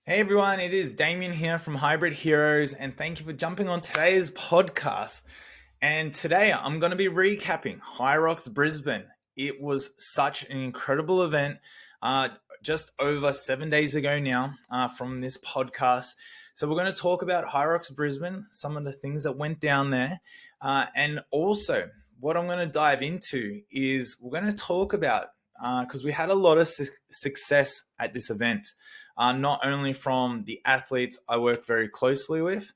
Hey everyone, it is Damien here from Hybrid Heroes, and thank you for jumping on today's podcast. And today I'm going to be recapping HYROX Brisbane. It was such an incredible event just over 7 days ago now from this podcast. So we're going to talk about HYROX Brisbane, some of the things that went down there, and also what I'm going to dive into is we're going to talk about because we had a lot of success at this event. Not only from the athletes I work very closely with,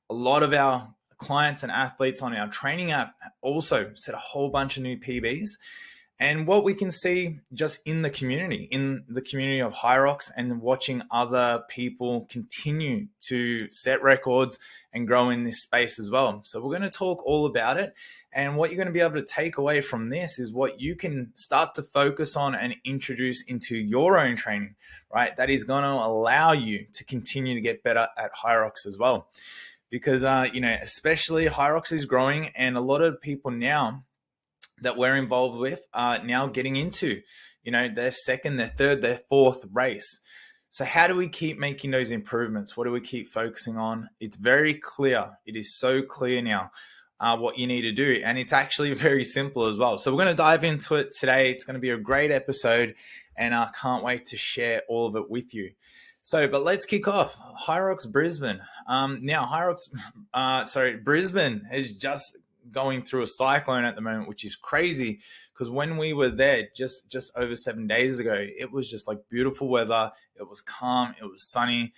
a lot of our clients and athletes on our training app also set a whole bunch of new PBs. And what we can see just in the community of HYROX, and watching other people continue to set records and grow in this space as well. So we're going to talk all about it. And what you're going to be able to take away from this is what you can start to focus on and introduce into your own training, right? That is going to allow you to continue to get better at HYROX as well. Because, especially HYROX is growing, and a lot of people now that we're involved with are now getting into, their second, their third, their fourth race. So how do we keep making those improvements? What do we keep focusing on? It's very clear. It is so clear now what you need to do. And it's actually very simple as well. So we're going to dive into it today. It's going to be a great episode, and I can't wait to share all of it with you. But let's kick off. HYROX Brisbane. Brisbane is just going through a cyclone at the moment, which is crazy, because when we were there just over 7 days ago, it was just like beautiful weather. It was calm. It was sunny.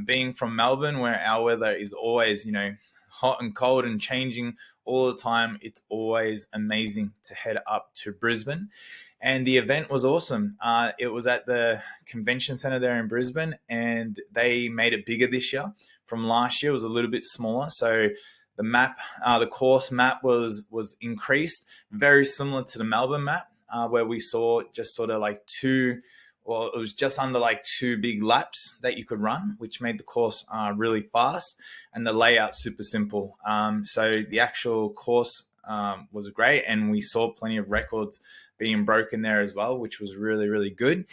Being from Melbourne, where our weather is always, hot and cold and changing all the time, it's always amazing to head up to Brisbane. And the event was awesome. It was at the convention center there in Brisbane, and they made it bigger this year. From last year, it was a little bit smaller. So the course map was increased, very similar to the Melbourne map, where we saw just sort of like it was just under like two big laps that you could run, which made the course really fast, and the layout super simple. So the actual course was great, and we saw plenty of records being broken there as well, which was really, really good.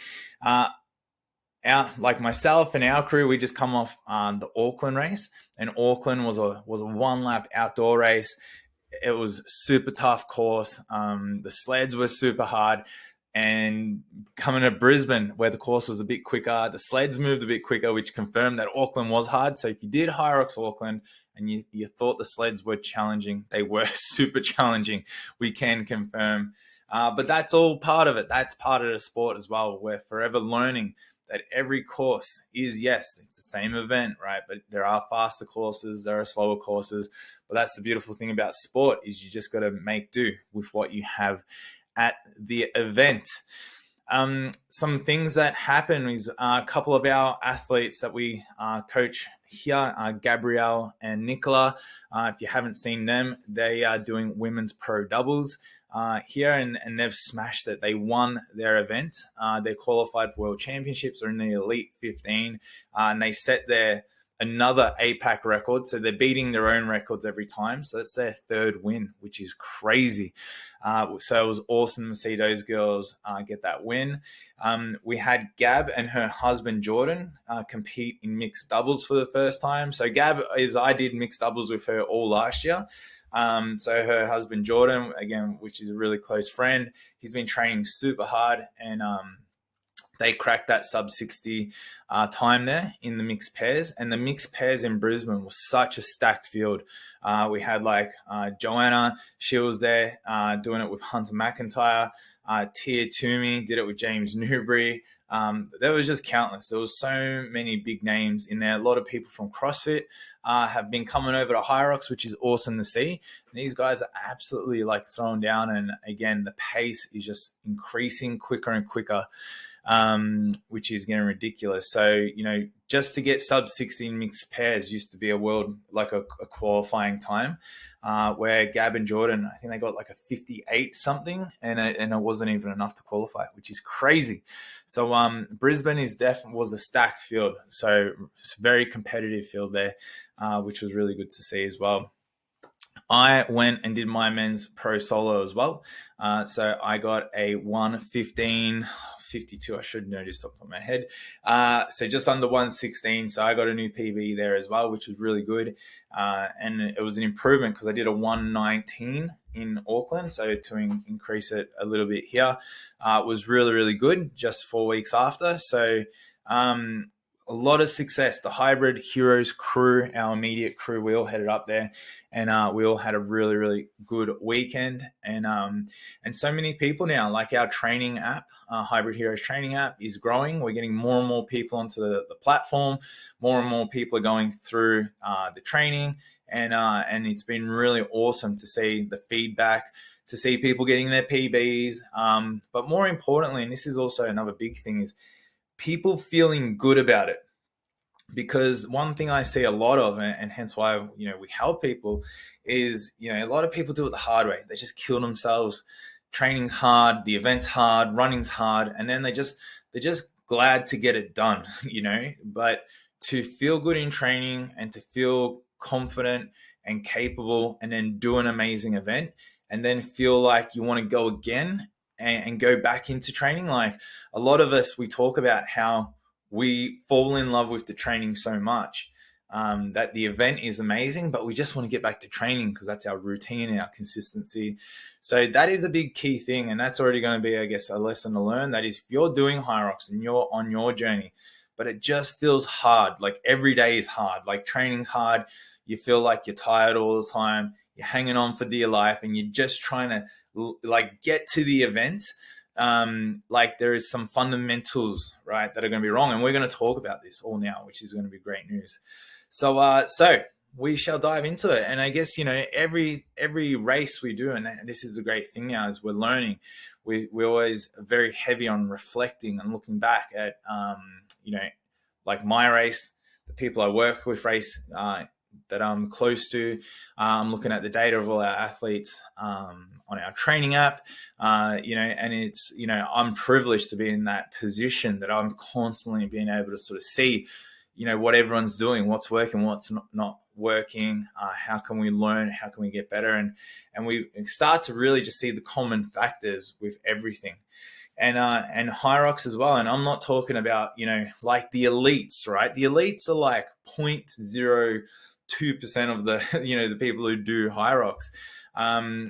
Like myself and our crew, we just come off the Auckland race, and Auckland was a 1 lap outdoor race. It was super tough course. The sleds were super hard, and coming to Brisbane, where the course was a bit quicker, the sleds moved a bit quicker, which confirmed that Auckland was hard. So if you did HYROX Auckland and you thought the sleds were challenging, they were super challenging. We can confirm. But that's all part of it. That's part of the sport as well. We're forever learning that every course is, yes, it's the same event, right? But there are faster courses, there are slower courses. But that's the beautiful thing about sport, is you just got to make do with what you have at the event. Some things that happen is a couple of our athletes that we coach here, Gabrielle and Nicola. If you haven't seen them, they are doing women's pro doubles here, and they've smashed it. They won their event. They qualified for World Championships, or in the Elite 15, and they set another APAC record. So they're beating their own records every time. So that's their third win, which is crazy. So it was awesome to see those girls get that win. We had Gab and her husband Jordan compete in mixed doubles for the first time. So I did mixed doubles with her all last year. So her husband Jordan, again, which is a really close friend, he's been training super hard, and they cracked that sub 60 time there in the mixed pairs. And the mixed pairs in Brisbane was such a stacked field. We had Joanna, she was there doing it with Hunter McIntyre. Tia Toomey did it with James Newbury. There was just countless. There was so many big names in there. A lot of people from CrossFit have been coming over to HYROX, which is awesome to see. And these guys are absolutely throwing down. And again, the pace is just increasing quicker and quicker, which is getting ridiculous. So, just to get sub 16 mixed pairs used to be a qualifying time, where Gab and Jordan, I think they got a 58 something, and it wasn't even enough to qualify, which is crazy. So Brisbane was a stacked field. So it's a very competitive field there, which was really good to see as well. I went and did my men's pro solo as well. So I got a 1:15, 52. I should know just off the top of my head. So just under 116. So I got a new PB there as well, which was really good. And it was an improvement because I did a 119 in Auckland. So to increase it a little bit here, was really, really good just 4 weeks after. So a lot of success. The hybrid heroes crew, our immediate crew, we all headed up there, and we all had a really, really good weekend. And so many people now, like our training app, Hybrid Heroes training app, is growing. We're getting more and more people onto the platform. More and more people are going through the training, and it's been really awesome to see the feedback, to see people getting their PBs. But more importantly, and this is also another big thing, is people feeling good about it. Because one thing I see a lot of, and hence why we help people, is a lot of people do it the hard way. They just kill themselves. Training's hard, the event's hard, running's hard, and then they're just glad to get it done. But to feel good in training and to feel confident and capable, and then do an amazing event, and then feel like you want to go again and go back into training. Like a lot of us, we talk about how we fall in love with the training so much that the event is amazing, but we just want to get back to training because that's our routine and our consistency. So that is a big key thing, and that's already going to be, I guess, a lesson to learn. That is, if you're doing HYROX and you're on your journey, but it just feels hard, like every day is hard, like training's hard, you feel like you're tired all the time, you're hanging on for dear life, and you're just trying to get to the event. Like there is some fundamentals, right, that are going to be wrong, and we're going to talk about this all now, which is going to be great news. So we shall dive into it. And I guess every race we do, and this is the great thing now, is we're learning. We're always very heavy on reflecting and looking back at like my race, the people I work with race, that I'm close to. I'm looking at the data of all our athletes on our training app, and it's, I'm privileged to be in that position that I'm constantly being able to sort of see, what everyone's doing, what's working, what's not working, how can we learn, how can we get better, and we start to really just see the common factors with everything. And HYROX as well. And I'm not talking about, like the elites, right? The elites are like 0.02% of the, the people who do HYROX.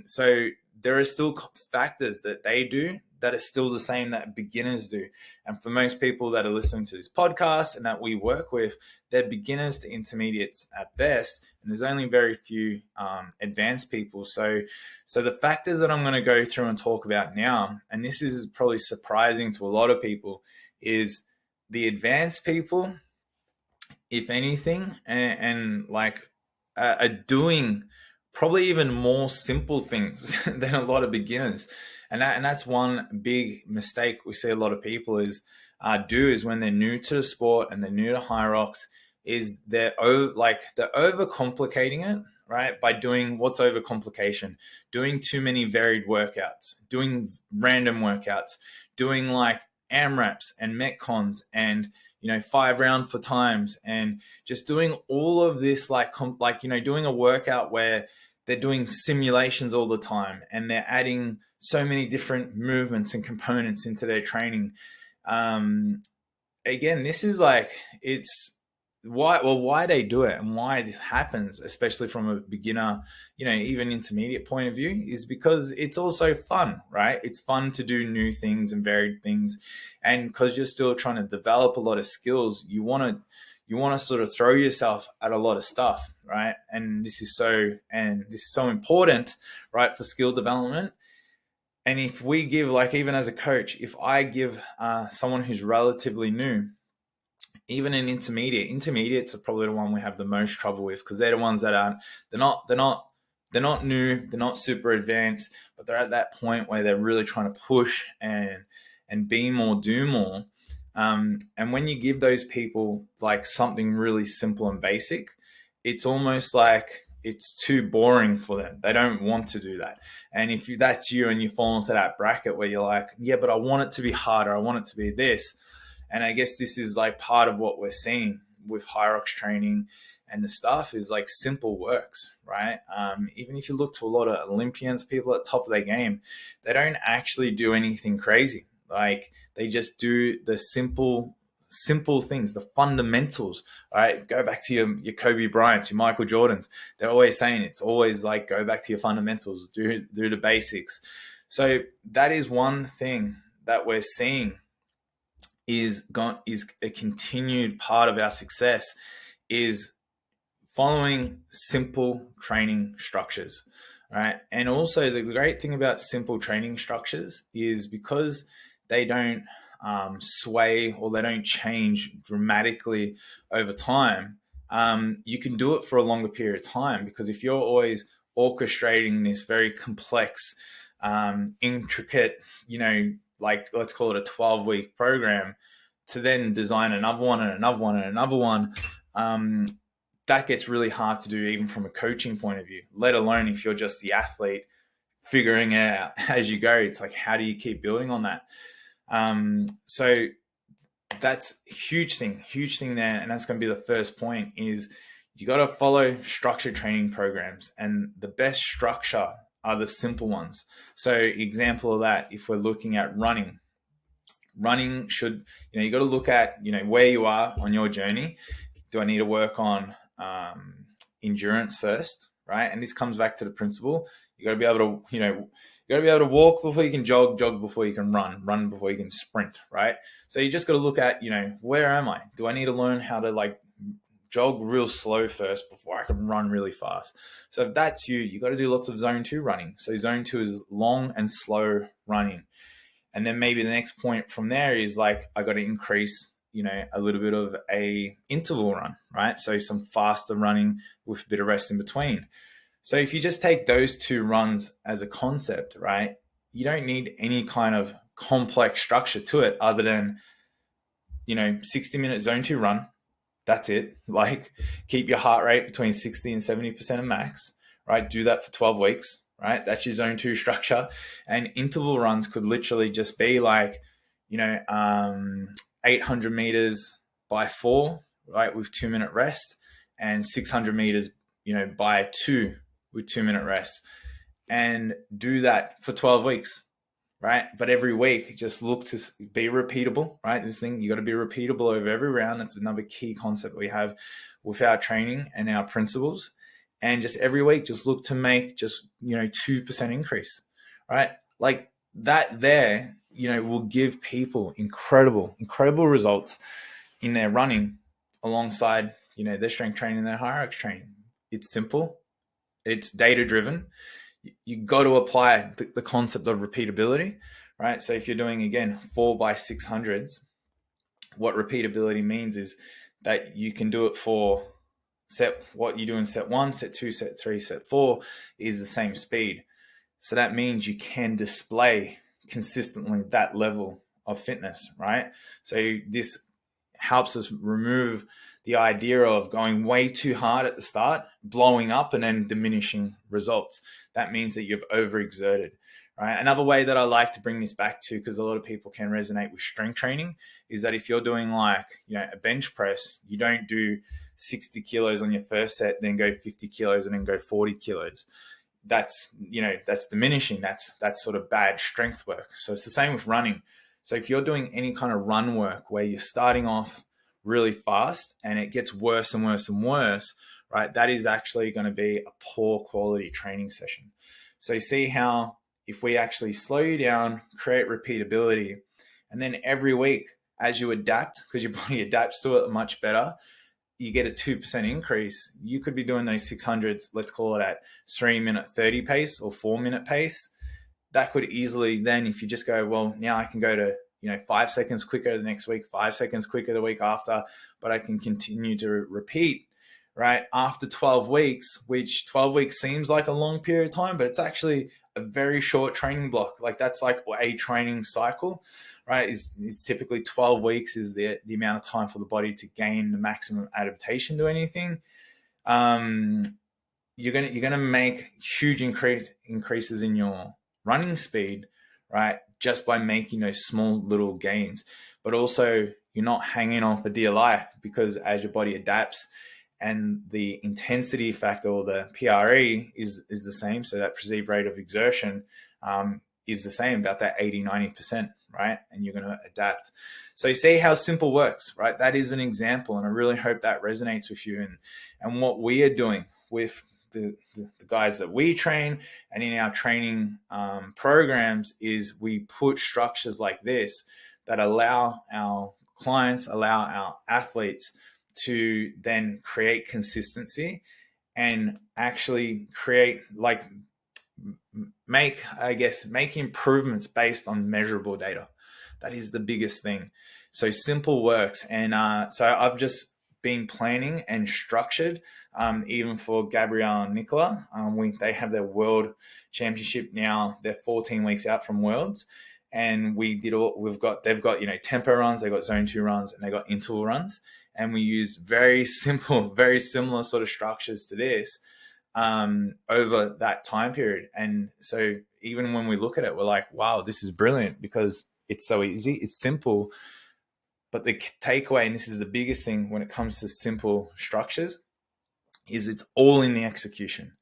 So there are still factors that they do that are still the same that beginners do. And for most people that are listening to this podcast and that we work with, they're beginners to intermediates at best. And there's only very few advanced people. So the factors that I'm going to go through and talk about now, and this is probably surprising to a lot of people, is the advanced people, if anything, and are doing probably even more simple things than a lot of beginners. And that's one big mistake we see a lot of people do is when they're new to the sport and they're new to HYROX, is they're overcomplicating it, right? By doing what's overcomplication, doing too many varied workouts, doing random workouts, doing like AMRAPs and Metcons and 5 round for times, and just doing all of this doing a workout where they're doing simulations all the time and they're adding so many different movements and components into their training. Again, this is it's why they do it and why this happens, especially from a beginner, even intermediate point of view, is because it's also fun, right? It's fun to do new things and varied things. And because you're still trying to develop a lot of skills, you want to sort of throw yourself at a lot of stuff, right? And this is so important, right, for skill development. And if we give, even as a coach, if I give someone who's relatively new, even an intermediates are probably the one we have the most trouble with, because they're the ones that they're not new, they're not super advanced, but they're at that point where they're really trying to push and be more, do more. And when you give those people something really simple and basic, it's almost like it's too boring for them. They don't want to do that. And if that's you and you fall into that bracket where you're like, yeah, but I want it to be harder, I want it to be this. And I guess this is part of what we're seeing with HYROX training and the stuff is simple works, right? Even if you look to a lot of Olympians, people at the top of their game, they don't actually do anything crazy. They They just do the simple things, the fundamentals. All right, go back to your Kobe Bryant, your Michael Jordans. They're always saying it's always like, go back to your fundamentals, do the basics. So that is one thing that we're seeing is a continued part of our success, is following simple training structures. Right. And also the great thing about simple training structures is because they don't sway, or they don't change dramatically over time, you can do it for a longer period of time. Because if you're always orchestrating this very complex, intricate, like let's call it a 12-week program, to then design another one and another one and another one, that gets really hard to do even from a coaching point of view, let alone if you're just the athlete figuring it out as you go. It's like, how do you keep building on that? So that's a huge thing there. And that's going to be the first point, is you got to follow structured training programs, and the best structure are the simple ones. So example of that, if we're looking at running should, you got to look at, where you are on your journey. Do I need to work on endurance first, right? And this comes back to the principle. You got to be able to, walk before you can jog before you can run before you can sprint, right? So you just got to look at, where am I? Do I need to learn how to jog real slow first before I can run really fast? So if that's you got to do lots of zone 2 running. So zone 2 is long and slow running. And then maybe the next point from there is I got to increase, a little bit of a interval run, right? So some faster running with a bit of rest in between. So if you just take those 2 runs as a concept, right, you don't need any kind of complex structure to it other than, 60-minute zone 2 run. That's it. Keep your heart rate between 60 and 70% of max, right? Do that for 12 weeks, right? That's your zone 2 structure. And interval runs could literally just be 800 meters by 4, right, with 2-minute rest, and 600 meters, by 2 with 2-minute rest, and do that for 12 weeks, right? But every week, just look to be repeatable, right? This thing, you got to be repeatable over every round. That's another key concept we have with our training and our principles. And just every week, just look to make just, 2% increase, right? Like that there, will give people incredible results in their running alongside, their strength training, their HYROX training. It's simple. It's data driven. You got to apply the concept of repeatability, right? So if you're doing, again, 4x600s, what repeatability means is that you can do it for what you do in set 1, set 2, set 3, set 4 is the same speed. So that means you can display consistently that level of fitness, right? So this helps us remove the idea of going way too hard at the start, blowing up, and then diminishing results. That means that you've overexerted, right? Another way that I like to bring this back to, because a lot of people can resonate with strength training, is that if you're doing a bench press, you don't do 60 kilos on your first set, then go 50 kilos and then go 40 kilos. That's diminishing. That's sort of bad strength work. So it's the same with running. So if you're doing any kind of run work where you're starting off really fast and it gets worse and worse and worse, right, that is actually going to be a poor quality training session. So you see how if we actually slow you down, create repeatability, and then every week as you adapt, because your body adapts to it much better, you get a 2% increase. You could be doing those 600s, let's call it at 3-minute 30 pace or 4-minute pace. That could easily then, if you just go, well, now I can go to 5 seconds quicker the next week, 5 seconds quicker the week after, but I can continue to repeat, right? After 12 weeks, which 12 weeks seems like a long period of time, but it's actually a very short training block. That's like a training cycle, right? Is typically 12 weeks is the amount of time for the body to gain the maximum adaptation to anything. You're gonna make huge increases in your running speed, right? Just by making those small little gains. But also you're not hanging on for dear life, because as your body adapts and the intensity factor, or the PRE is the same. So that perceived rate of exertion is the same, about that 80-90%, right? And you're going to adapt. So you see how simple works, right? That is an example, and I really hope that resonates with you. And what we are doing with the guys that we train and in our training programs is we put structures like this that allow our clients, allow our athletes to then create consistency and actually create, like, make improvements based on measurable data. That is the biggest thing. So simple works. And so I've just been planning and structured, even for Gabrielle and Nicola. They have their world championship now. They're 14 weeks out from worlds. And they've got, tempo runs, they've got zone 2 runs, and they've got interval runs. And we used very simple, very similar sort of structures to this over that time period. And so even when we look at it, we're like, wow, this is brilliant, because it's so easy, it's simple. But the takeaway, and this is the biggest thing when it comes to simple structures, is it's all in the execution.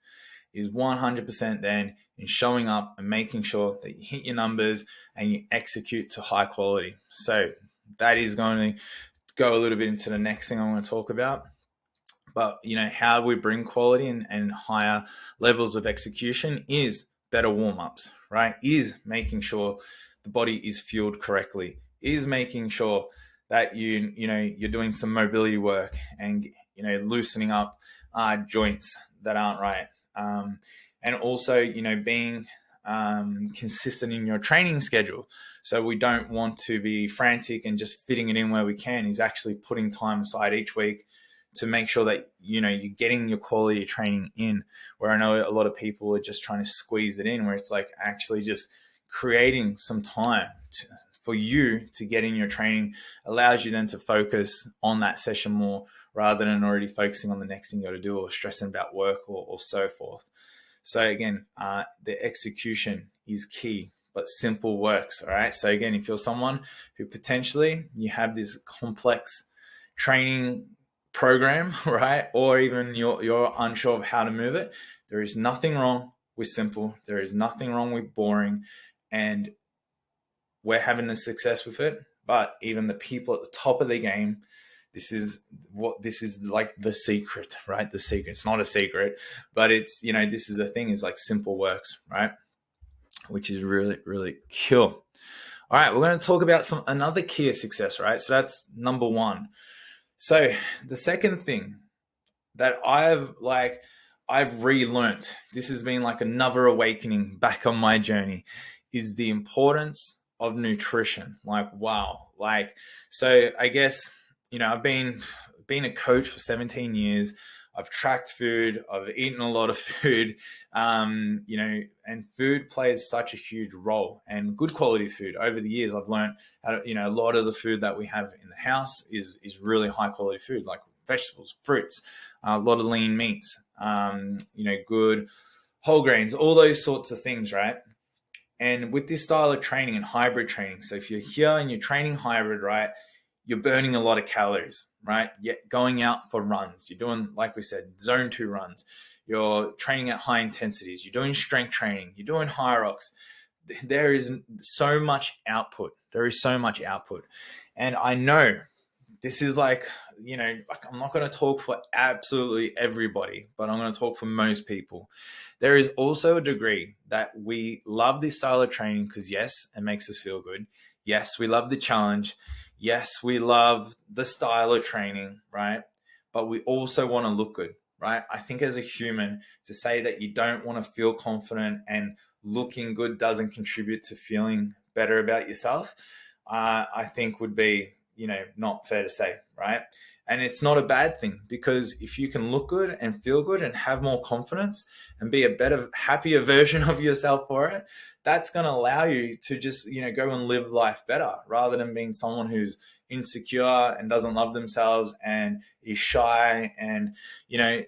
Is 100% then in showing up and making sure that you hit your numbers and you execute to high quality. So that is going to go a little bit into the next thing I want to talk about. But, how we bring quality and higher levels of execution is better warm-ups, right? Is making sure the body is fueled correctly, is making sure that you're doing some mobility work and, loosening up joints that aren't right. And also, being consistent in your training schedule. So we don't want to be frantic and just fitting it in where we can. Is actually putting time aside each week to make sure that, you're getting your quality training in, where I know a lot of people are just trying to squeeze it in, where it's like actually just creating some time for you to get in your training allows you then to focus on that session more, rather than already focusing on the next thing you got to do or stressing about work or so forth. So again, the execution is key, but simple works. All right. So again, if you're someone who potentially you have this complex training program, right, or even you're unsure of how to move it, there is nothing wrong with simple. There is nothing wrong with boring, and we're having a success with it. But even the people at the top of the game, this is like the secret, right? The secret. It's not a secret, but it's, this is the thing, is like simple works, right? Which is really, really cool. All right, we're going to talk about another key of success, right? So that's number one. So the second thing that I've relearnt, this has been like another awakening back on my journey, is the importance of nutrition. Like, wow. Like, so I guess, I've been a coach for 17 years. I've tracked food. I've eaten a lot of food, and food plays such a huge role, and good quality food. Over the years, I've learned how to, a lot of the food that we have in the house is really high quality food, like vegetables, fruits, a lot of lean meats, good whole grains, all those sorts of things, right? And with this style of training and hybrid training, so if you're here and you're training hybrid, right, you're burning a lot of calories, right? Yet going out for runs, you're doing, like we said, zone 2 runs, you're training at high intensities, you're doing strength training, you're doing HYROX. There is so much output. There is so much output. And I know this is like, I'm not going to talk for absolutely everybody, but I'm going to talk for most people. There is also a degree that we love this style of training because, yes, it makes us feel good. Yes, we love the challenge. Yes, we love the style of training, right? But we also want to look good, right? I think as a human, to say that you don't want to feel confident and looking good doesn't contribute to feeling better about yourself, I think would be, not fair to say, right? And it's not a bad thing, because if you can look good and feel good and have more confidence and be a better, happier version of yourself for it, that's going to allow you to just, go and live life better, rather than being someone who's insecure and doesn't love themselves and is shy. And,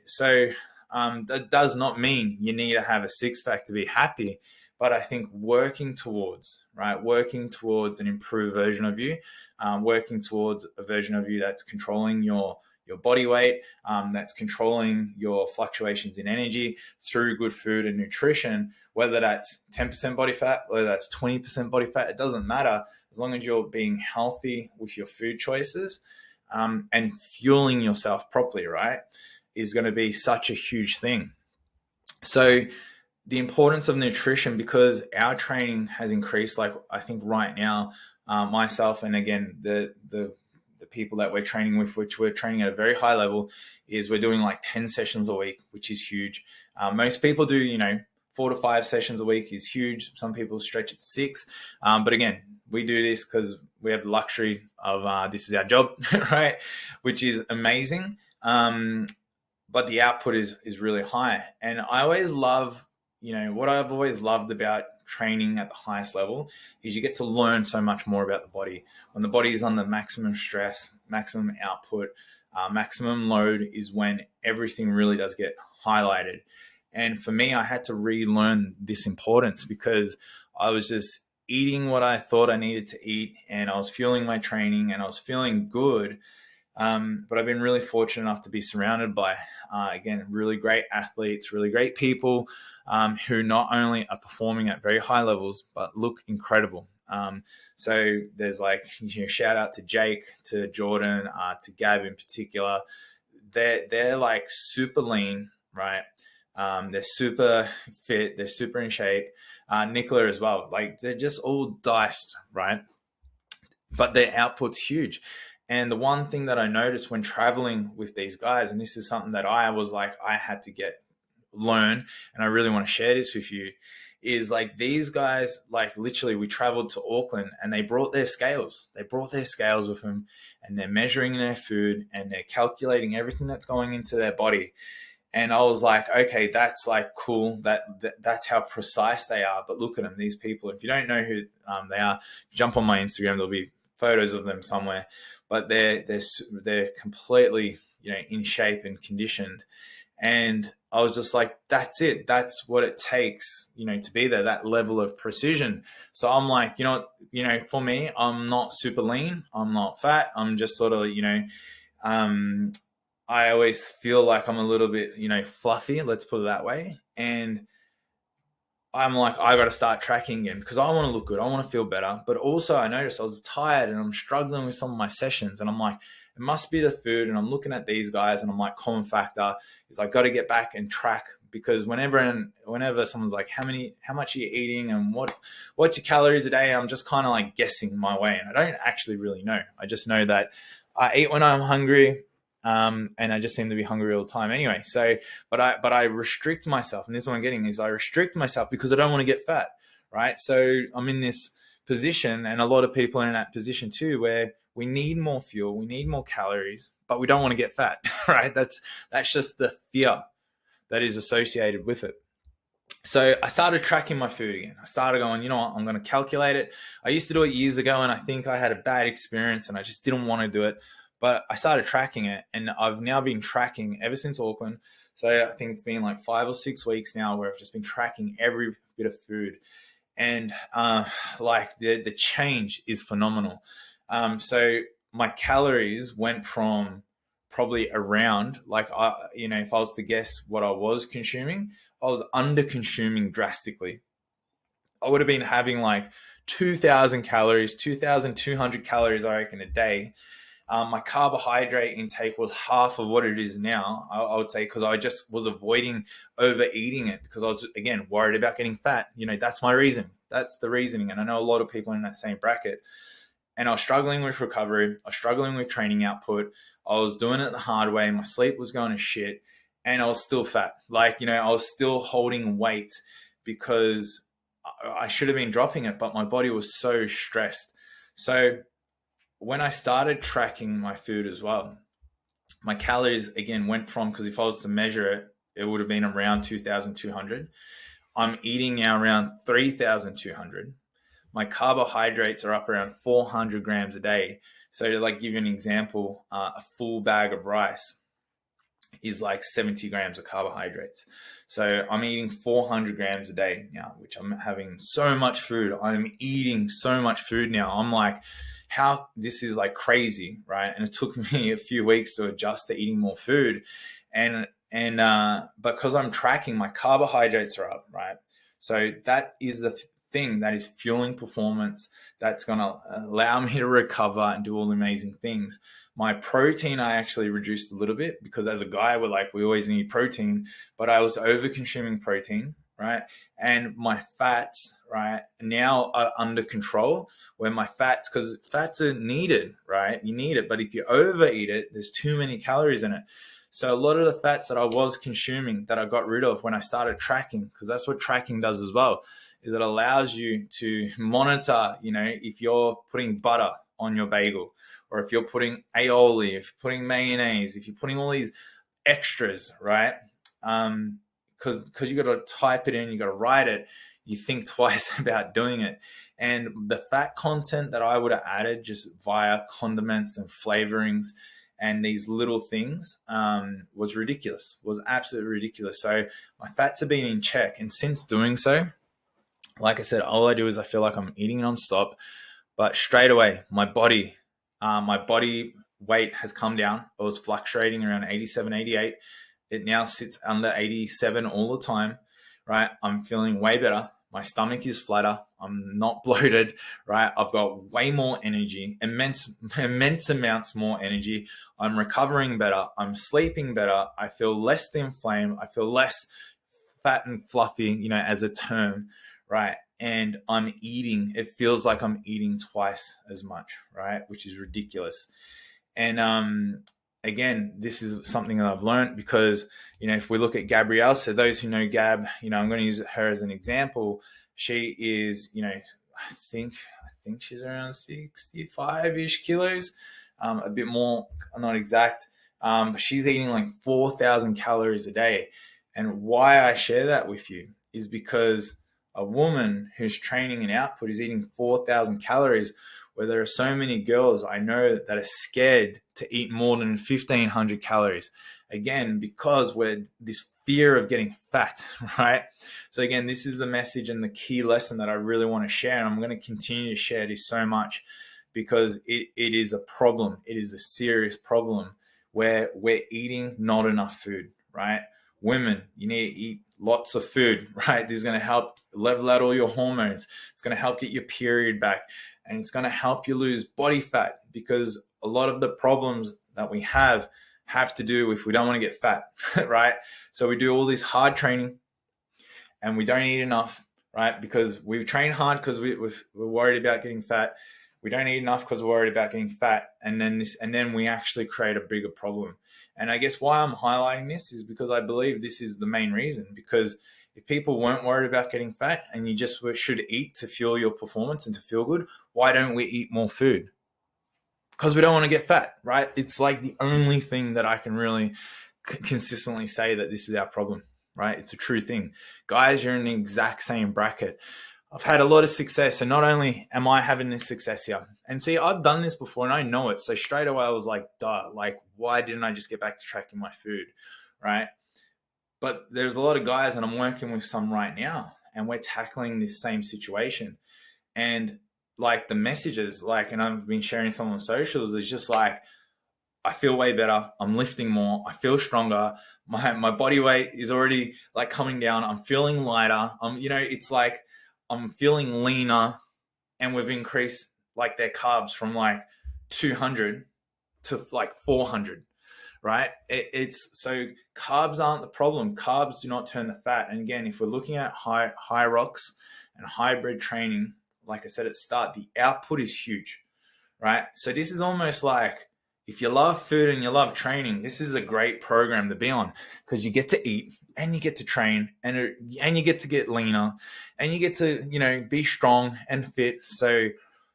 so that does not mean you need to have a six-pack to be happy. But I think working towards an improved version of you, working towards a version of you that's controlling your body weight, that's controlling your fluctuations in energy through good food and nutrition, whether that's 10% body fat, whether that's 20% body fat, it doesn't matter. as long as you're being healthy with your food choices, and fueling yourself properly, right, is going to be such a huge thing. So the importance of nutrition, because our training has increased, like I think right now, myself and again the people that we're training with, which we're training at a very high level, is we're doing like 10 sessions a week, which is huge. Most people do, 4 to 5 sessions a week is huge. Some people stretch it 6. But again, we do this because we have the luxury of this is our job, right? Which is amazing. But the output is really high. And I always love, what I've always loved about training at the highest level is you get to learn so much more about the body. When the body is under maximum stress, maximum output, maximum load is when everything really does get highlighted. And for me, I had to relearn this importance because I was just eating what I thought I needed to eat, and I was fueling my training and I was feeling good. But I've been really fortunate enough to be surrounded by, again, really great athletes, really great people who not only are performing at very high levels, but look incredible. So there's shout out to Jake, to Jordan, to Gab in particular. They're like super lean, right? They're super fit. They're super in shape. Nicola as well. Like they're just all diced, right? But their output's huge. And the one thing that I noticed when traveling with these guys, and this is something that I was like, I had to learn, and I really want to share this with you, is like these guys, like literally we traveled to Auckland and they brought their scales. They brought their scales with them, and they're measuring their food and they're calculating everything that's going into their body. And I was like, okay, that's like cool. That's how precise they are. But look at them, these people. If you don't know who they are, jump on my Instagram. There'll be photos of them somewhere. But they're completely, in shape and conditioned. And I was just like, that's it. That's what it takes, to be there, that level of precision. So I'm like, for me, I'm not super lean. I'm not fat. I'm just sort of, I always feel like I'm a little bit, fluffy, let's put it that way. And I'm like, I got to start tracking again because I want to look good. I want to feel better. But also I noticed I was tired and I'm struggling with some of my sessions. And I'm like, it must be the food. And I'm looking at these guys and I'm like, common factor is I got to get back and track, because whenever someone's like, how much are you eating and what's your calories a day? I'm just kind of like guessing my way. And I don't actually really know. I just know that I eat when I'm hungry. And I just seem to be hungry all the time anyway. So, but I restrict myself, and this is what I'm getting is I restrict myself because I don't want to get fat, right? So I'm in this position, and a lot of people are in that position too, where we need more fuel, we need more calories, but we don't want to get fat, right? That's just the fear that is associated with it. So I started tracking my food again. I started going, you know what, I'm going to calculate it. I used to do it years ago, and I think I had a bad experience, and I just didn't want to do it. But I started tracking it, and I've now been tracking ever since Auckland. So I think it's been like 5 or 6 weeks now where I've just been tracking every bit of food. And like the change is phenomenal. So my calories went from probably around, like, if I was to guess what I was consuming, I was under consuming drastically. I would have been having like 2,000 calories, 2,200 calories, I reckon, a day. My carbohydrate intake was half of what it is now, I would say, because I just was avoiding overeating it because I was, again, worried about getting fat. That's my reason. That's the reasoning. And I know a lot of people are in that same bracket. And I was struggling with recovery. I was struggling with training output. I was doing it the hard way. My sleep was going to shit. And I was still fat. I was still holding weight because I should have been dropping it, but my body was so stressed. So when I started tracking my food as well, my calories again went from, because if I was to measure it, it would have been around 2,200. I'm eating now around 3,200. My carbohydrates are up around 400 grams a day. So to give you an example, a full bag of rice is like 70 grams of carbohydrates. So I'm eating 400 grams a day now, which I'm having so much food. I'm eating so much food now. I'm like, how this is like crazy, right? And it took me a few weeks to adjust to eating more food. And because I'm tracking, my carbohydrates are up, right? So that is the thing that is fueling performance, that's going to allow me to recover and do all the amazing things. My protein, I actually reduced a little bit because as a guy, we always need protein, but I was over consuming protein, right? And my fats, right, now are under control, where my fats, because fats are needed, right? You need it, but if you overeat it, there's too many calories in it. So a lot of the fats that I was consuming that I got rid of when I started tracking, because that's what tracking does as well, is it allows you to monitor, if you're putting butter on your bagel, or if you're putting aioli, if you're putting mayonnaise, if you're putting all these extras, right? Because you got to type it in, you got to write it, you think twice about doing it. And the fat content that I would have added just via condiments and flavorings and these little things was ridiculous, was absolutely ridiculous. So my fats have been in check. And since doing so, like I said, all I do is I feel like I'm eating nonstop, but straight away, my body weight has come down. It was fluctuating around 87, 88. It now sits under 87 all the time, right? I'm feeling way better. My stomach is flatter. I'm not bloated, right? I've got way more energy, immense amounts more energy. I'm recovering better. I'm sleeping better. I feel less inflamed. I feel less fat and fluffy, as a term, right? And I'm eating, it feels like I'm eating twice as much, right? Which is ridiculous. And again, this is something that I've learned because, if we look at Gabrielle, so those who know Gab, I'm going to use her as an example. She is, I think she's around 65-ish kilos, a bit more, not exact. But she's eating like 4,000 calories a day. And why I share that with you is because a woman who's training and output is eating 4,000 calories, where there are so many girls I know that are scared to eat more than 1,500 calories. Again, because we're this fear of getting fat, right? So again, this is the message and the key lesson that I really want to share. And I'm going to continue to share this so much because it is a problem. It is a serious problem where we're eating not enough food, right? Women, you need to eat lots of food, right? This is going to help level out all your hormones. It's going to help get your period back. And it's going to help you lose body fat, because a lot of the problems that we have to do with we don't want to get fat, right? So we do all this hard training and we don't eat enough, right? Because we train hard because we're worried about getting fat. We don't eat enough because we're worried about getting fat. And then we actually create a bigger problem. And I guess why I'm highlighting this is because I believe this is the main reason. Because if people weren't worried about getting fat and you just should eat to fuel your performance and to feel good, why don't we eat more food? Because we don't want to get fat, right? It's like the only thing that I can really consistently say that this is our problem, right? It's a true thing. Guys, you're in the exact same bracket. I've had a lot of success, and not only am I having this success here, and see, I've done this before and I know it. So straight away I was like, duh, like, why didn't I just get back to tracking my food, right? But there's a lot of guys, and I'm working with some right now, and we're tackling this same situation. And like the messages, like, and I've been sharing some on socials, is just like, I feel way better. I'm lifting more. I feel stronger. My body weight is already like coming down. I'm feeling lighter. It's like I'm feeling leaner, and we've increased like their carbs from like 200 to like 400, right? It's so carbs aren't the problem. Carbs do not turn the fat. And again, if we're looking at HYROX and hybrid training, like I said at the start, the output is huge, right? So this is almost like, if you love food and you love training, this is a great program to be on, because you get to eat and you get to train and you get to get leaner and you get to, be strong and fit. So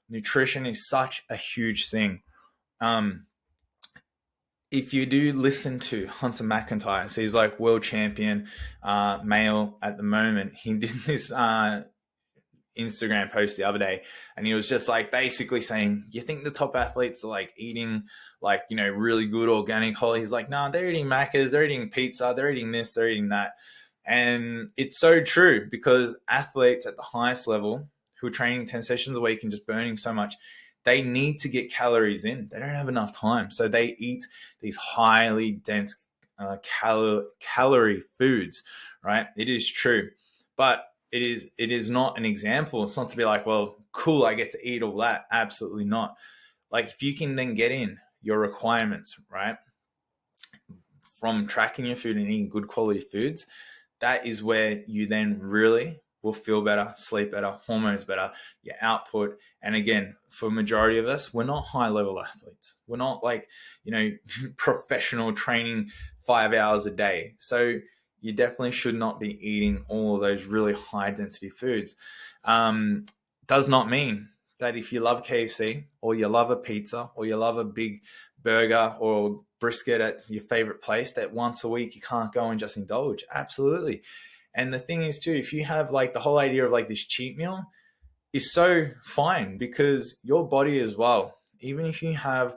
nutrition is such a huge thing. If you do listen to Hunter McIntyre, so he's like world champion male at the moment. He did this Instagram post the other day, and he was just like basically saying, you think the top athletes are like eating like, really good organic whole? He's like, no, they're eating Macca's, they're eating pizza, they're eating this, they're eating that. And it's so true, because athletes at the highest level who are training 10 sessions a week and just burning so much, they need to get calories in. They don't have enough time. So they eat these highly dense calorie foods, right? It is true. But it is not an example. It's not to be like, well, cool, I get to eat all that. Absolutely not. Like if you can then get in your requirements, right, from tracking your food and eating good quality foods, that is where you then really will feel better, sleep better, hormones better, your output. And again, for majority of us, we're not high level athletes. We're not like, professional training 5 hours a day. So you definitely should not be eating all of those really high density foods. Does not mean that if you love KFC or you love a pizza or you love a big burger or brisket at your favorite place, that once a week you can't go and just indulge. Absolutely. And the thing is too, if you have like the whole idea of like this cheat meal is so fine, because your body as well, even if you have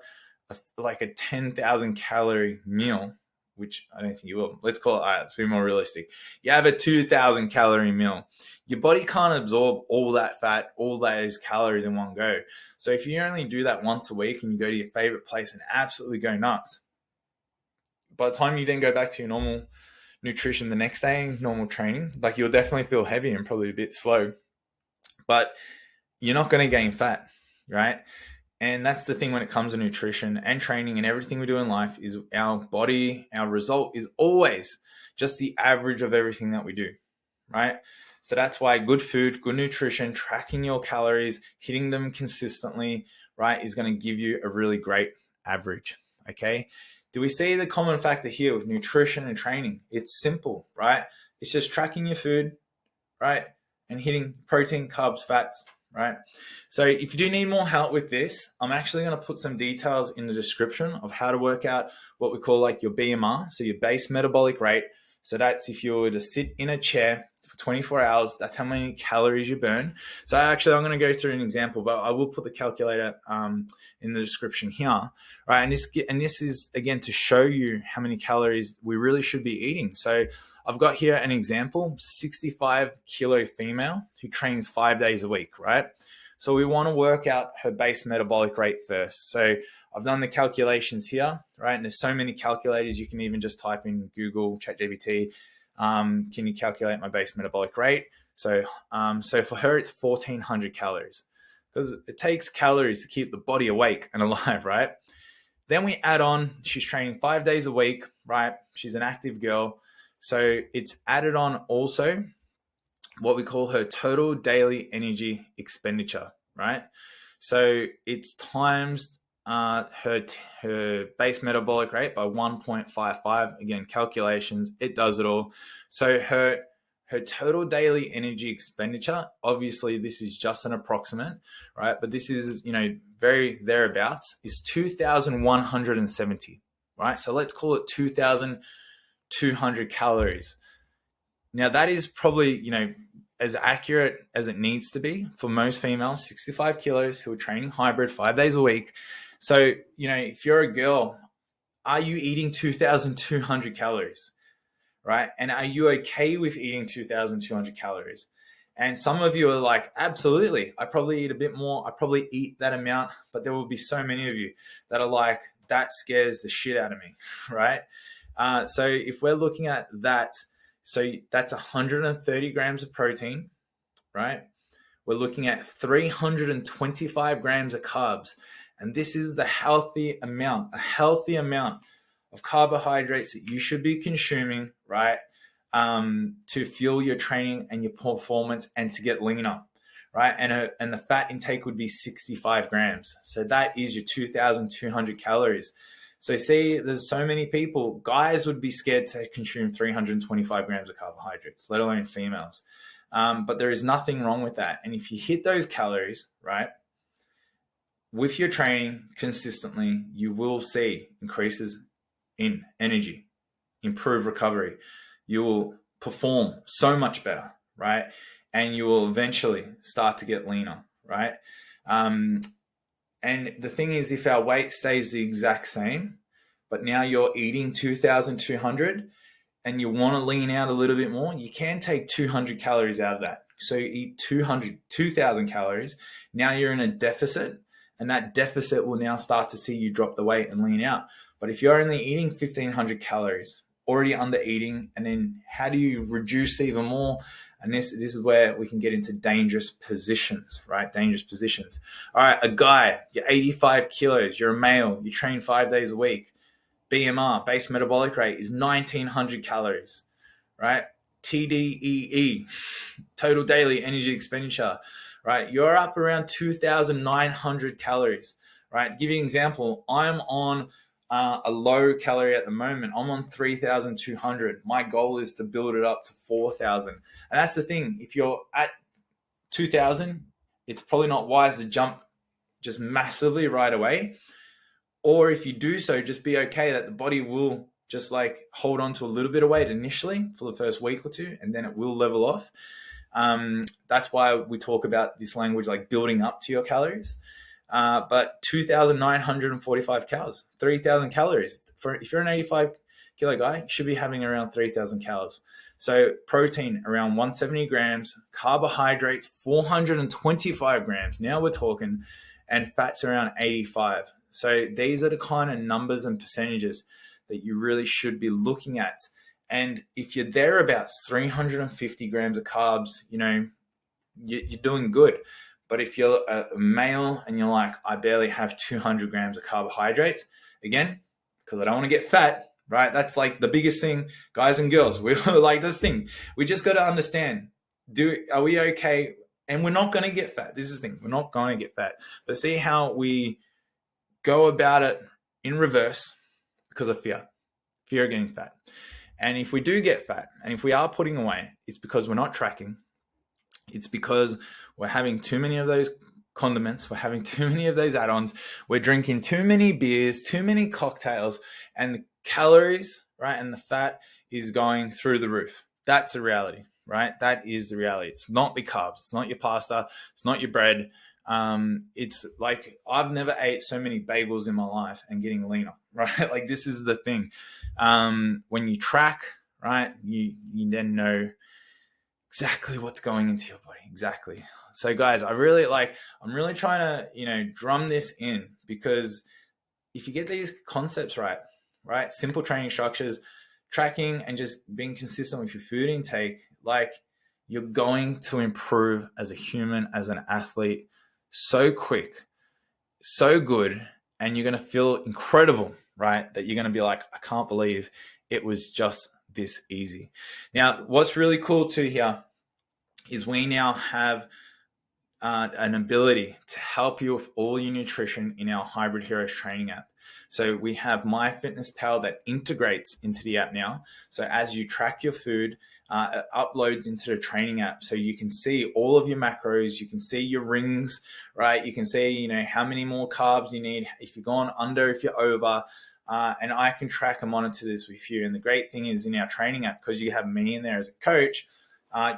like a 10,000 calorie meal, which I don't think you will, let's call it, let's be more realistic. You have a 2,000 calorie meal. Your body can't absorb all that fat, all those calories in one go. So if you only do that once a week and you go to your favorite place and absolutely go nuts, by the time you then go back to your normal nutrition the next day, normal training, like you'll definitely feel heavy and probably a bit slow, but you're not going to gain fat, right? And that's the thing when it comes to nutrition and training and everything we do in life, is our body, our result is always just the average of everything that we do, right? So that's why good food, good nutrition, tracking your calories, hitting them consistently, right, is going to give you a really great average, okay? Do we see the common factor here with nutrition and training? It's simple, right? It's just tracking your food, right, and hitting protein, carbs, fats, right? So if you do need more help with this, I'm actually going to put some details in the description of how to work out what we call like your BMR, so your base metabolic rate. So that's if you were to sit in a chair for 24 hours, that's how many calories you burn. So actually, I'm going to go through an example, but I will put the calculator in the description here, right? And this is, again, to show you how many calories we really should be eating. So I've got here an example, 65 kilo female who trains 5 days a week, right? So we want to work out her base metabolic rate first. So I've done the calculations here, right? And there's so many calculators. You can even just type in Google, ChatGPT, can you calculate my base metabolic rate? So for her, it's 1,400 calories, because it takes calories to keep the body awake and alive, right? Then we add on, she's training 5 days a week, right? She's an active girl. So it's added on also what we call her total daily energy expenditure, right? So it's times her base metabolic rate by 1.55. Again, calculations, it does it all. So her total daily energy expenditure, obviously this is just an approximate, right? But this is, very thereabouts, is 2,170, right? So let's call it 2,200 calories. Now that is probably, as accurate as it needs to be for most females, 65 kilos who are training hybrid 5 days a week. So, if you're a girl, are you eating 2,200 calories, right? And are you okay with eating 2,200 calories? And some of you are like, absolutely, I probably eat a bit more. I probably eat that amount, but there will be so many of you that are like, that scares the shit out of me, right? So if we're looking at that, so that's 130 grams of protein, right? We're looking at 325 grams of carbs. And this is the healthy amount of carbohydrates that you should be consuming, right? To fuel your training and your performance and to get leaner, right? And the fat intake would be 65 grams. So that is your 2,200 calories. So see, there's so many people, guys would be scared to consume 325 grams of carbohydrates, let alone females. But there is nothing wrong with that. And if you hit those calories, right, with your training consistently, you will see increases in energy, improve recovery. You will perform so much better, right? And you will eventually start to get leaner, right? And the thing is, if our weight stays the exact same, but now you're eating 2,200 and you want to lean out a little bit more, you can take 200 calories out of that. So you eat 2,000 calories. Now you're in a deficit, and that deficit will now start to see you drop the weight and lean out. But if you're only eating 1,500 calories, already under eating, and then how do you reduce even more? And this is where we can get into dangerous positions, right? Dangerous positions. All right, a guy, you're 85 kilos, you're a male, you train 5 days a week. BMR, base metabolic rate, is 1900 calories, right? TDEE, total daily energy expenditure, right? You're up around 2,900 calories, right? Give you an example. I'm on a low calorie at the moment. I'm on 3,200. My goal is to build it up to 4,000. And that's the thing. If you're at 2,000, it's probably not wise to jump just massively right away. Or if you do so, just be okay that the body will just like hold on to a little bit of weight initially for the first week or two, and then it will level off. That's why we talk about this language like building up to your calories. But 2,945 calories, 3,000 calories. If you're an 85 kilo guy, you should be having around 3,000 calories. So protein around 170 grams, carbohydrates 425 grams. Now we're talking, and fats around 85. So these are the kind of numbers and percentages that you really should be looking at. And if you're thereabouts 350 grams of carbs, you know, you're doing good. But if you're a male and you're like, I barely have 200 grams of carbohydrates, again, because I don't want to get fat, right? That's like the biggest thing, guys and girls. We're like this thing. We just got to understand, are we okay? And we're not going to get fat. This is the thing. We're not going to get fat. But see how we go about it in reverse because of fear of getting fat. And if we do get fat, and if we are putting away, it's because we're not tracking. It's because we're having too many of those condiments. We're having too many of those add-ons. We're drinking too many beers, too many cocktails, and the calories, right, and the fat is going through the roof. That's the reality, right? That is the reality. It's not the carbs. It's not your pasta. It's not your bread. It's like I've never ate so many bagels in my life and getting leaner, right? Like this is the thing. When you track, right, you then know exactly what's going into your body. Exactly. So guys, I'm really trying to, drum this in, because if you get these concepts right, simple training structures, tracking, and just being consistent with your food intake, like you're going to improve as a human, as an athlete, so quick, so good, and you're going to feel incredible, right? That you're going to be like, I can't believe it was just this easy. Now, what's really cool too here is we now have an ability to help you with all your nutrition in our Hybrid Heroes training app. So we have MyFitnessPal that integrates into the app now. So as you track your food, it uploads into the training app. So you can see all of your macros, you can see your rings, right? You can see, how many more carbs you need, if you're going under, if you're over, and I can track and monitor this with you. And the great thing is in our training app, because you have me in there as a coach,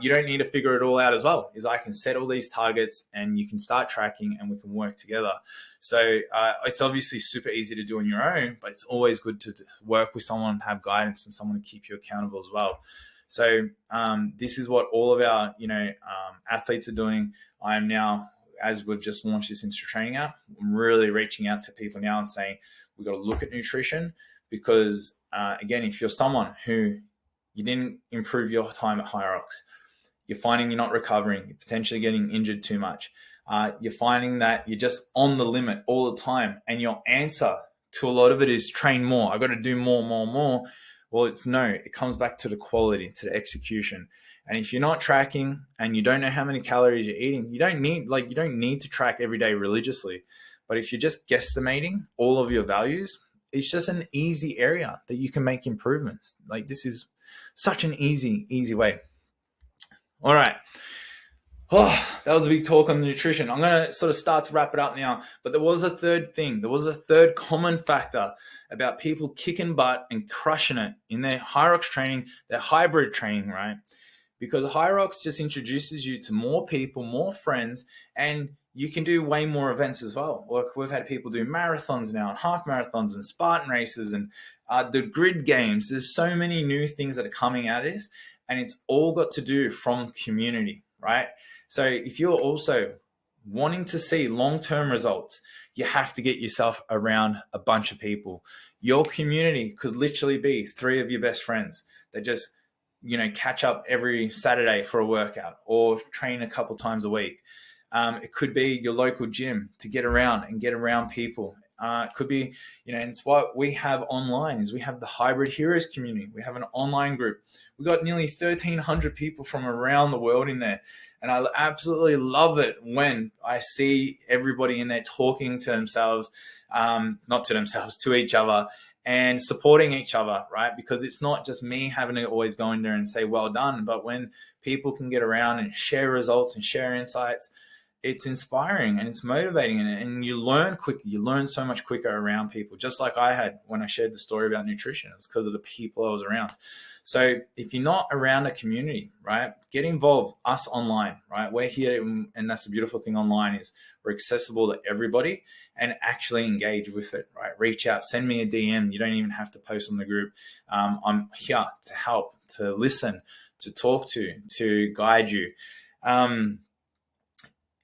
you don't need to figure it all out as well. Is I can set all these targets and you can start tracking and we can work together. So it's obviously super easy to do on your own, but it's always good to work with someone, have guidance, and someone to keep you accountable as well. So this is what all of our athletes are doing. I am now, as we've just launched this Insta training app, I'm really reaching out to people now and saying we've got to look at nutrition, because again, if you're someone who you didn't improve your time at HYROX, you're finding you're not recovering, you're potentially getting injured too much, you're finding that you're just on the limit all the time, and your answer to a lot of it is train more. I got to do more. Well, it's no, it comes back to the quality, to the execution. And if you're not tracking and you don't know how many calories you're eating, you don't need to track every day religiously. But if you're just guesstimating all of your values, it's just an easy area that you can make improvements. Like this is such an easy way. All right. Oh, that was a big talk on the nutrition. I'm going to sort of start to wrap it up now. But there was a third thing. There was a third common factor about people kicking butt and crushing it in their HYROX training, their hybrid training, right? Because HYROX just introduces you to more people, more friends, and you can do way more events as well. Like we've had people do marathons now and half marathons and Spartan races and the grid games. There's so many new things that are coming out of this, and it's all got to do from community, right? So if you're also wanting to see long-term results, you have to get yourself around a bunch of people. Your community could literally be 3 of your best friends that just catch up every Saturday for a workout or train a couple times a week. It could be your local gym to get around and get around people. It could be, and it's what we have online is we have the Hybrid Heroes community. We have an online group. We've got nearly 1,300 people from around the world in there. And I absolutely love it when I see everybody in there talking to themselves, not to themselves, to each other, and supporting each other, right? Because it's not just me having to always go in there and say, well done, but when people can get around and share results and share insights, it's inspiring and it's motivating, and you learn quicker. You learn so much quicker around people, just like I had when I shared the story about nutrition. It was because of the people I was around. So if you're not around a community, right, get involved. Us online, right? We're here, and that's the beautiful thing online is we're accessible to everybody and actually engage with it, right? Reach out, send me a DM. You don't even have to post on the group. I'm here to help, to listen, to talk to guide you.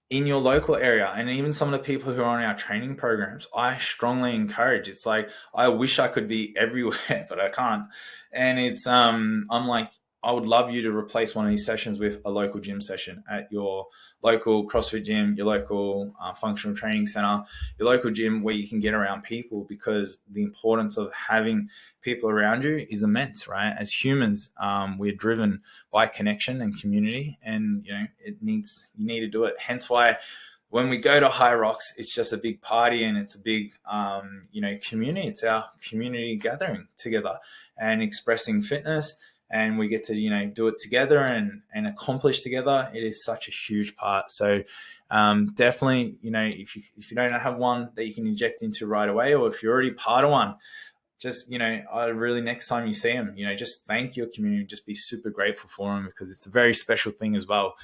In your local area, and even some of the people who are on our training programs, I strongly encourage. It's like, I wish I could be everywhere, but I can't. And it's, I'm like, I would love you to replace one of these sessions with a local gym session at your local CrossFit gym, your local functional training center, your local gym where you can get around people, because the importance of having people around you is immense, right? As humans, we're driven by connection and community, and you need to do it. Hence why when we go to HYROX, it's just a big party and it's a big, community. It's our community gathering together and expressing fitness. And we get to, do it together and accomplish together. It is such a huge part. So definitely, if you don't have one that you can inject into right away, or if you're already part of one, just, I really, next time you see them, just thank your community, just be super grateful for them, because it's a very special thing as well,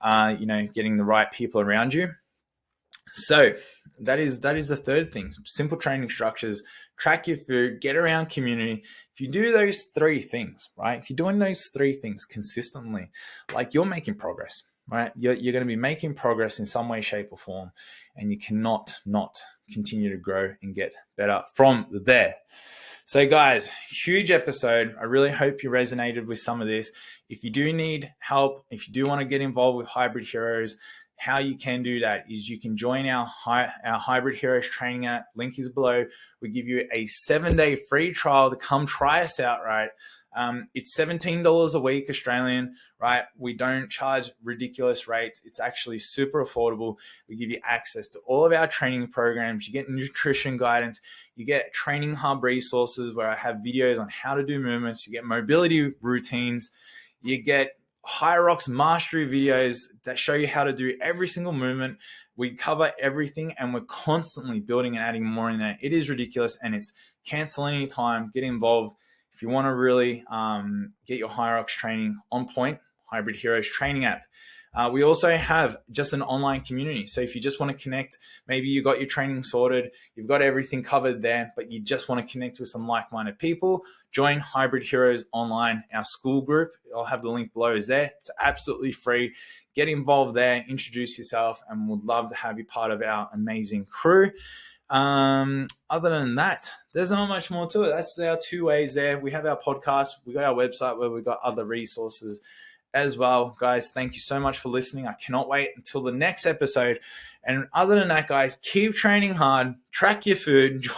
getting the right people around you. So that is the third thing. Simple training structures, track your food, get around community. If you do those three things, right? If you're doing those three things consistently, like, you're making progress, right? You're going to be making progress in some way, shape, or form, and you cannot not continue to grow and get better from there. So guys, huge episode. I really hope you resonated with some of this. If you do need help, if you do want to get involved with Hybrid Heroes, how you can do that is you can join our Hybrid Heroes training app. Link is below. We give you a 7-day free trial to come try us out, right? It's $17 a week Australian, right? We don't charge ridiculous rates. It's actually super affordable. We give you access to all of our training programs. You get nutrition guidance. You get training hub resources where I have videos on how to do movements. You get mobility routines. You get HYROX mastery videos that show you how to do every single movement. We cover everything, and we're constantly building and adding more in there. It is ridiculous, and it's cancel any time. Get involved. If you want to really get your HYROX training on point, Hybrid Heroes training app. We also have just an online community. So if you just want to connect, maybe you got your training sorted, you've got everything covered there, but you just want to connect with some like-minded people, join Hybrid Heroes Online, our school group. I'll have the link below is there. It's absolutely free. Get involved there, introduce yourself, and we'd love to have you part of our amazing crew. Other than that, there's not much more to it. That's our 2 ways there. We have our podcast. We got our website where we've got other resources as well. Guys, thank you so much for listening. I cannot wait until the next episode. And other than that, guys, keep training hard, track your food,